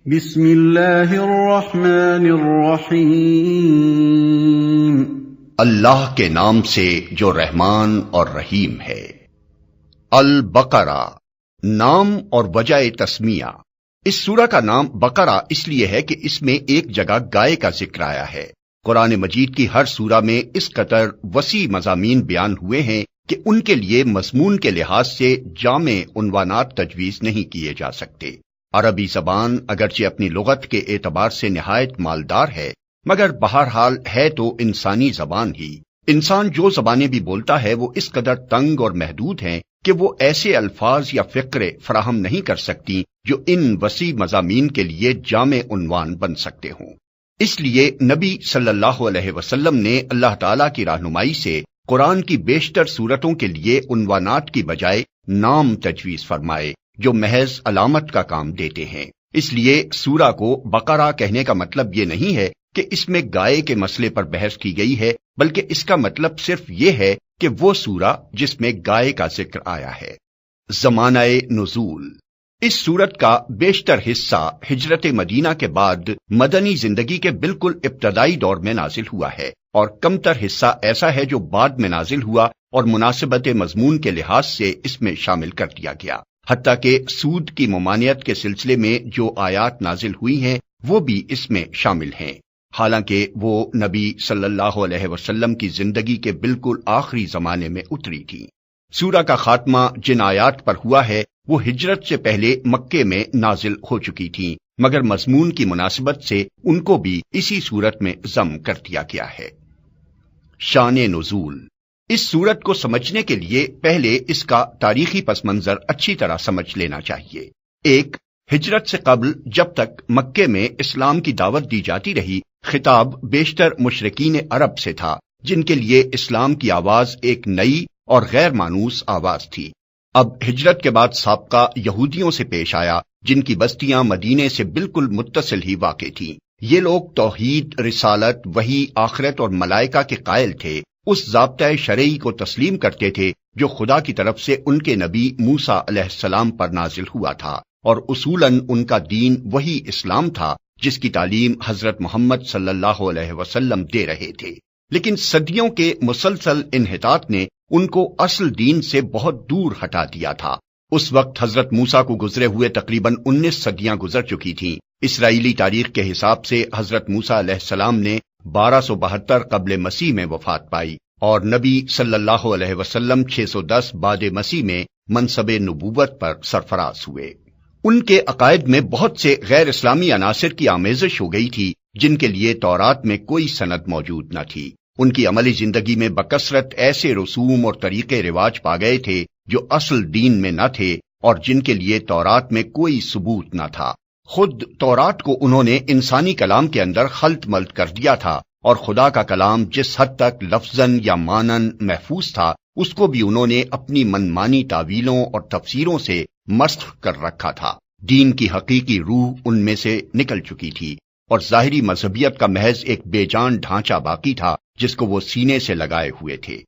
بسم اللہ الرحمن الرحیم۔ اللہ کے نام سے جو رحمان اور رحیم ہے۔ البقرہ نام اور وجہ تسمیہ۔ اس سورہ کا نام بقرہ اس لیے ہے کہ اس میں ایک جگہ گائے کا ذکر آیا ہے۔ قرآن مجید کی ہر سورہ میں اس قدر وسیع مضامین بیان ہوئے ہیں کہ ان کے لیے مضمون کے لحاظ سے جامع عنوانات تجویز نہیں کیے جا سکتے۔ عربی زبان اگرچہ اپنی لغت کے اعتبار سے نہایت مالدار ہے، مگر بہرحال ہے تو انسانی زبان ہی۔ انسان جو زبانیں بھی بولتا ہے وہ اس قدر تنگ اور محدود ہیں کہ وہ ایسے الفاظ یا فقرے فراہم نہیں کر سکتی جو ان وسیع مضامین کے لیے جامع عنوان بن سکتے ہوں۔ اس لیے نبی صلی اللہ علیہ وسلم نے اللہ تعالیٰ کی رہنمائی سے قرآن کی بیشتر سورتوں کے لیے عنوانات کی بجائے نام تجویز فرمائے جو محض علامت کا کام دیتے ہیں۔ اس لیے سورہ کو بقرہ کہنے کا مطلب یہ نہیں ہے کہ اس میں گائے کے مسئلے پر بحث کی گئی ہے، بلکہ اس کا مطلب صرف یہ ہے کہ وہ سورہ جس میں گائے کا ذکر آیا ہے۔ زمانہ نزول۔ اس سورت کا بیشتر حصہ ہجرت مدینہ کے بعد مدنی زندگی کے بالکل ابتدائی دور میں نازل ہوا ہے، اور کمتر حصہ ایسا ہے جو بعد میں نازل ہوا اور مناسبت مضمون کے لحاظ سے اس میں شامل کر دیا گیا۔ حتیٰ کہ سود کی ممانعت کے سلسلے میں جو آیات نازل ہوئی ہیں وہ بھی اس میں شامل ہیں، حالانکہ وہ نبی صلی اللہ علیہ وسلم کی زندگی کے بالکل آخری زمانے میں اتری تھی۔ سورہ کا خاتمہ جن آیات پر ہوا ہے وہ ہجرت سے پہلے مکے میں نازل ہو چکی تھیں، مگر مضمون کی مناسبت سے ان کو بھی اسی صورت میں ضم کر دیا گیا ہے۔ شان نزول۔ اس سورت کو سمجھنے کے لیے پہلے اس کا تاریخی پس منظر اچھی طرح سمجھ لینا چاہیے۔ ایک، ہجرت سے قبل جب تک مکے میں اسلام کی دعوت دی جاتی رہی، خطاب بیشتر مشرکین عرب سے تھا، جن کے لیے اسلام کی آواز ایک نئی اور غیر مانوس آواز تھی۔ اب ہجرت کے بعد سابقہ یہودیوں سے پیش آیا، جن کی بستیاں مدینے سے بالکل متصل ہی واقع تھیں۔ یہ لوگ توحید، رسالت، وحی، آخرت اور ملائکہ کے قائل تھے، اس ضابطۂ شرعی کو تسلیم کرتے تھے جو خدا کی طرف سے ان کے نبی موسیٰ علیہ السلام پر نازل ہوا تھا، اور اصولاً ان کا دین وہی اسلام تھا جس کی تعلیم حضرت محمد صلی اللہ علیہ وسلم دے رہے تھے۔ لیکن صدیوں کے مسلسل انحطاط نے ان کو اصل دین سے بہت دور ہٹا دیا تھا۔ اس وقت حضرت موسیٰ کو گزرے ہوئے تقریباً 19 صدیاں گزر چکی تھیں۔ اسرائیلی تاریخ کے حساب سے حضرت موسیٰ علیہ السلام نے 1272 قبل مسیح میں وفات پائی، اور نبی صلی اللہ علیہ وسلم 610 بعد مسیح میں منصب نبوت پر سرفراز ہوئے۔ ان کے عقائد میں بہت سے غیر اسلامی عناصر کی آمیزش ہو گئی تھی جن کے لیے تورات میں کوئی سند موجود نہ تھی۔ ان کی عملی زندگی میں بکثرت ایسے رسوم اور طریقے رواج پا گئے تھے جو اصل دین میں نہ تھے اور جن کے لیے تورات میں کوئی ثبوت نہ تھا۔ خود تورات کو انہوں نے انسانی کلام کے اندر خلط ملط کر دیا تھا، اور خدا کا کلام جس حد تک لفظاً یا معناً محفوظ تھا اس کو بھی انہوں نے اپنی منمانی تعویلوں اور تفسیروں سے مسخ کر رکھا تھا۔ دین کی حقیقی روح ان میں سے نکل چکی تھی، اور ظاہری مذہبیت کا محض ایک بے جان ڈھانچہ باقی تھا جس کو وہ سینے سے لگائے ہوئے تھے۔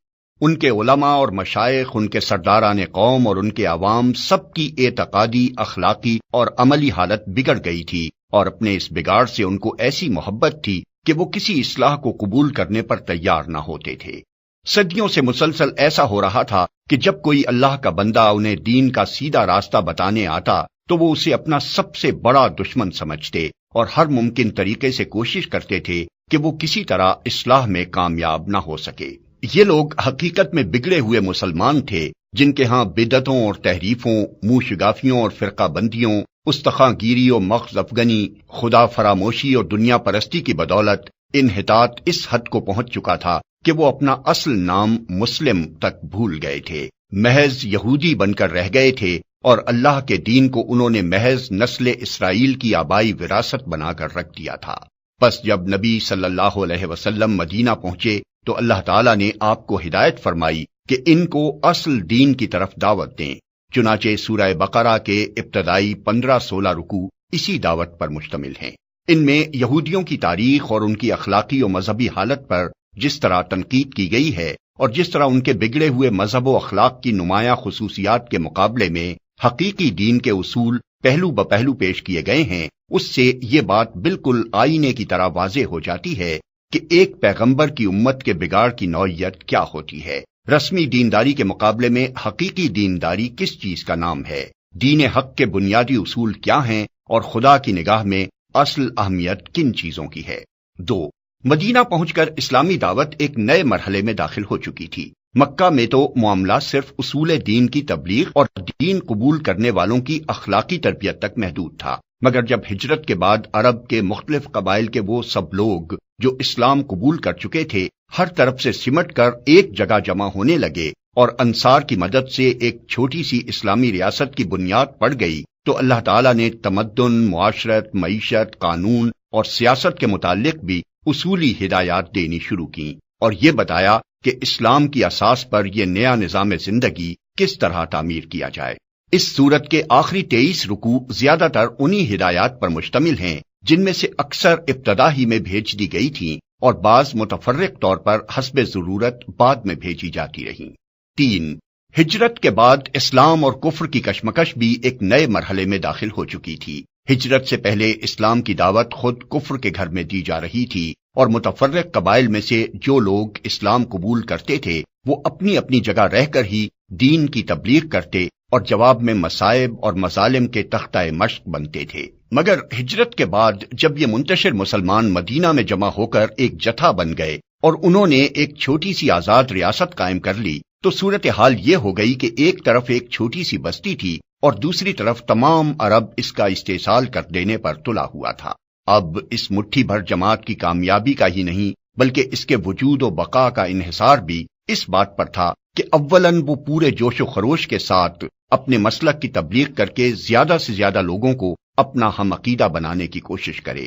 ان کے علماء اور مشائخ، ان کے سرداران قوم اور ان کے عوام سب کی اعتقادی، اخلاقی اور عملی حالت بگڑ گئی تھی، اور اپنے اس بگاڑ سے ان کو ایسی محبت تھی کہ وہ کسی اصلاح کو قبول کرنے پر تیار نہ ہوتے تھے۔ صدیوں سے مسلسل ایسا ہو رہا تھا کہ جب کوئی اللہ کا بندہ انہیں دین کا سیدھا راستہ بتانے آتا تو وہ اسے اپنا سب سے بڑا دشمن سمجھتے اور ہر ممکن طریقے سے کوشش کرتے تھے کہ وہ کسی طرح اصلاح میں کامیاب نہ ہو سکے۔ یہ لوگ حقیقت میں بگڑے ہوئے مسلمان تھے جن کے ہاں بدعتوں اور تحریفوں، منہ شگافیوں اور فرقہ بندیوں، استخاں گیری اور مغز افغنی، خدا فراموشی اور دنیا پرستی کی بدولت انحطاط اس حد کو پہنچ چکا تھا کہ وہ اپنا اصل نام مسلم تک بھول گئے تھے، محض یہودی بن کر رہ گئے تھے، اور اللہ کے دین کو انہوں نے محض نسل اسرائیل کی آبائی وراثت بنا کر رکھ دیا تھا۔ پس جب نبی صلی اللہ علیہ وسلم مدینہ پہنچے تو اللہ تعالیٰ نے آپ کو ہدایت فرمائی کہ ان کو اصل دین کی طرف دعوت دیں۔ چنانچہ سورہ بقرہ کے ابتدائی 15-16 رکوع اسی دعوت پر مشتمل ہیں۔ ان میں یہودیوں کی تاریخ اور ان کی اخلاقی و مذہبی حالت پر جس طرح تنقید کی گئی ہے، اور جس طرح ان کے بگڑے ہوئے مذہب و اخلاق کی نمایاں خصوصیات کے مقابلے میں حقیقی دین کے اصول پہلو بپہلو پیش کیے گئے ہیں، اس سے یہ بات بالکل آئینے کی طرح واضح ہو جاتی ہے کہ ایک پیغمبر کی امت کے بگاڑ کی نوعیت کیا ہوتی ہے۔ رسمی دینداری کے مقابلے میں حقیقی دینداری کس چیز کا نام ہے، دین حق کے بنیادی اصول کیا ہیں، اور خدا کی نگاہ میں اصل اہمیت کن چیزوں کی ہے۔ 2، مدینہ پہنچ کر اسلامی دعوت ایک نئے مرحلے میں داخل ہو چکی تھی۔ مکہ میں تو معاملہ صرف اصول دین کی تبلیغ اور دین قبول کرنے والوں کی اخلاقی تربیت تک محدود تھا، مگر جب ہجرت کے بعد عرب کے مختلف قبائل کے وہ سب لوگ جو اسلام قبول کر چکے تھے ہر طرف سے سمٹ کر ایک جگہ جمع ہونے لگے اور انصار کی مدد سے ایک چھوٹی سی اسلامی ریاست کی بنیاد پڑ گئی، تو اللہ تعالیٰ نے تمدن، معاشرت، معیشت، قانون اور سیاست کے متعلق بھی اصولی ہدایات دینی شروع کی اور یہ بتایا کہ اسلام کی اساس پر یہ نیا نظام زندگی کس طرح تعمیر کیا جائے۔ اس سورت کے آخری 23 رکوع زیادہ تر انہی ہدایات پر مشتمل ہیں جن میں سے اکثر ابتدا ہی میں بھیج دی گئی تھیں اور بعض متفرق طور پر حسب ضرورت بعد میں بھیجی جاتی رہیں۔ 3، ہجرت کے بعد اسلام اور کفر کی کشمکش بھی ایک نئے مرحلے میں داخل ہو چکی تھی۔ ہجرت سے پہلے اسلام کی دعوت خود کفر کے گھر میں دی جا رہی تھی اور متفرق قبائل میں سے جو لوگ اسلام قبول کرتے تھے وہ اپنی اپنی جگہ رہ کر ہی دین کی تبلیغ کرتے اور جواب میں مصائب اور مظالم کے تختہ مشق بنتے تھے۔ مگر ہجرت کے بعد جب یہ منتشر مسلمان مدینہ میں جمع ہو کر ایک جتھا بن گئے اور انہوں نے ایک چھوٹی سی آزاد ریاست قائم کر لی تو صورتحال یہ ہو گئی کہ ایک طرف ایک چھوٹی سی بستی تھی اور دوسری طرف تمام عرب اس کا استحصال کر دینے پر تلا ہوا تھا۔ اب اس مٹھی بھر جماعت کی کامیابی کا ہی نہیں بلکہ اس کے وجود و بقا کا انحصار بھی اس بات پر تھا کہ اولاً وہ پورے جوش و خروش کے ساتھ اپنے مسلک کی تبلیغ کر کے زیادہ سے زیادہ لوگوں کو اپنا ہم عقیدہ بنانے کی کوشش کرے،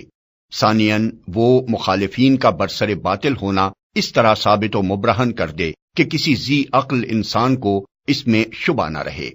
ثانیاً وہ مخالفین کا برسر باطل ہونا اس طرح ثابت و مبرہن کر دے کہ کسی ذی عقل انسان کو اس میں شبہ نہ رہے،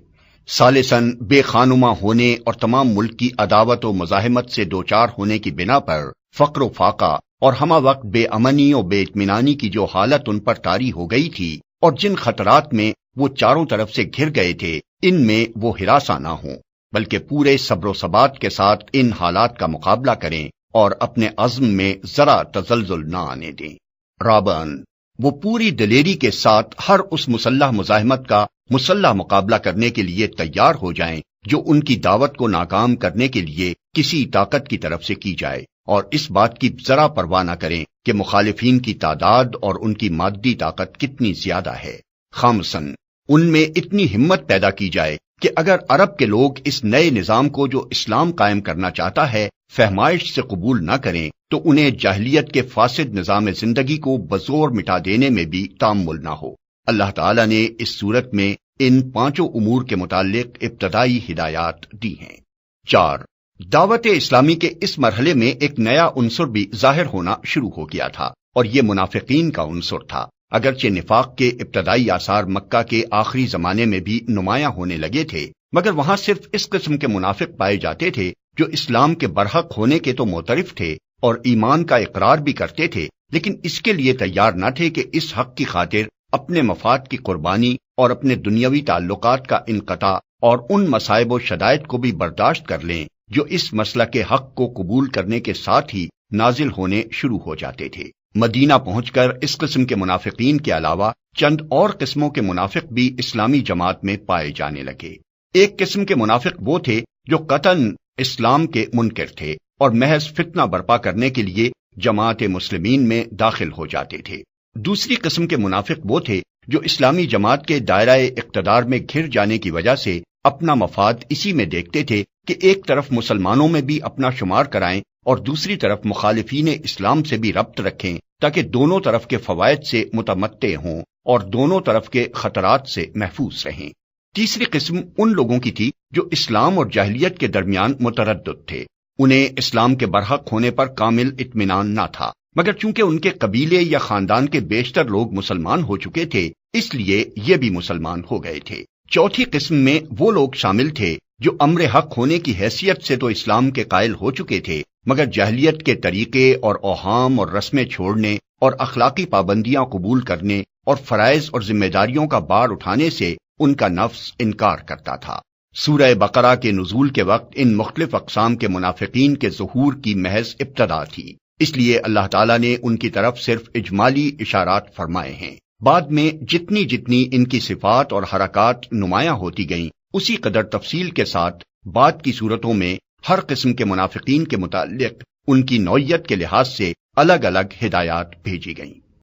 ثالثاً بے خانمہ ہونے اور تمام ملک کی عداوت و مزاحمت سے دوچار ہونے کی بنا پر فقر و فاقہ اور ہمہ وقت بے امنی اور بے اطمینانی کی جو حالت ان پر طاری ہو گئی تھی اور جن خطرات میں وہ چاروں طرف سے گھر گئے تھے ان میں وہ ہراساں نہ ہوں بلکہ پورے صبر و ثبات کے ساتھ ان حالات کا مقابلہ کریں اور اپنے عزم میں ذرا تزلزل نہ آنے دیں۔ رابعاً وہ پوری دلیری کے ساتھ ہر اس مسلح مزاحمت کا مسلح مقابلہ کرنے کے لیے تیار ہو جائیں جو ان کی دعوت کو ناکام کرنے کے لیے کسی طاقت کی طرف سے کی جائے، اور اس بات کی ذرا پرواہ نہ کریں کہ مخالفین کی تعداد اور ان کی مادی طاقت کتنی زیادہ ہے۔ خامساً ان میں اتنی ہمت پیدا کی جائے کہ اگر عرب کے لوگ اس نئے نظام کو جو اسلام قائم کرنا چاہتا ہے فہمائش سے قبول نہ کریں تو انہیں جاہلیت کے فاسد نظام زندگی کو بزور مٹا دینے میں بھی تامل نہ ہو۔ اللہ تعالیٰ نے اس صورت میں ان 5 امور کے متعلق ابتدائی ہدایات دی ہیں۔ 4، دعوت اسلامی کے اس مرحلے میں ایک نیا عنصر بھی ظاہر ہونا شروع ہو گیا تھا اور یہ منافقین کا عنصر تھا۔ اگرچہ نفاق کے ابتدائی آثار مکہ کے آخری زمانے میں بھی نمایاں ہونے لگے تھے مگر وہاں صرف اس قسم کے منافق پائے جاتے تھے جو اسلام کے برحق ہونے کے تو معترف تھے اور ایمان کا اقرار بھی کرتے تھے لیکن اس کے لیے تیار نہ تھے کہ اس حق کی خاطر اپنے مفاد کی قربانی اور اپنے دنیاوی تعلقات کا انقطاع اور ان مصائب و شدائد کو بھی برداشت کر لیں جو اس مسئلہ کے حق کو قبول کرنے کے ساتھ ہی نازل ہونے شروع ہو جاتے تھے۔ مدینہ پہنچ کر اس قسم کے منافقین کے علاوہ چند اور قسموں کے منافق بھی اسلامی جماعت میں پائے جانے لگے۔ ایک قسم کے منافق وہ تھے جو قطعاً اسلام کے منکر تھے اور محض فتنہ برپا کرنے کے لیے جماعت مسلمین میں داخل ہو جاتے تھے۔ دوسری قسم کے منافق وہ تھے جو اسلامی جماعت کے دائرہ اقتدار میں گھر جانے کی وجہ سے اپنا مفاد اسی میں دیکھتے تھے کہ ایک طرف مسلمانوں میں بھی اپنا شمار کرائیں اور دوسری طرف مخالفین اسلام سے بھی ربط رکھیں تاکہ دونوں طرف کے فوائد سے متمتع ہوں اور دونوں طرف کے خطرات سے محفوظ رہیں۔ تیسری قسم ان لوگوں کی تھی جو اسلام اور جاہلیت کے درمیان متردد تھے۔ انہیں اسلام کے برحق ہونے پر کامل اطمینان نہ تھا مگر چونکہ ان کے قبیلے یا خاندان کے بیشتر لوگ مسلمان ہو چکے تھے اس لیے یہ بھی مسلمان ہو گئے تھے۔ چوتھی قسم میں وہ لوگ شامل تھے جو امر حق ہونے کی حیثیت سے تو اسلام کے قائل ہو چکے تھے مگر جاہلیت کے طریقے اور اوہام اور رسمیں چھوڑنے اور اخلاقی پابندیاں قبول کرنے اور فرائض اور ذمہ داریوں کا بار اٹھانے سے ان کا نفس انکار کرتا تھا۔ سورہ بقرہ کے نزول کے وقت ان مختلف اقسام کے منافقین کے ظہور کی محض ابتدا تھی، اس لیے اللہ تعالیٰ نے ان کی طرف صرف اجمالی اشارات فرمائے ہیں۔ بعد میں جتنی جتنی ان کی صفات اور حرکات نمایاں ہوتی گئیں، اسی قدر تفصیل کے ساتھ بعد کی صورتوں میں ہر قسم کے منافقین کے متعلق ان کی نوعیت کے لحاظ سے الگ الگ ہدایات بھیجی گئیں۔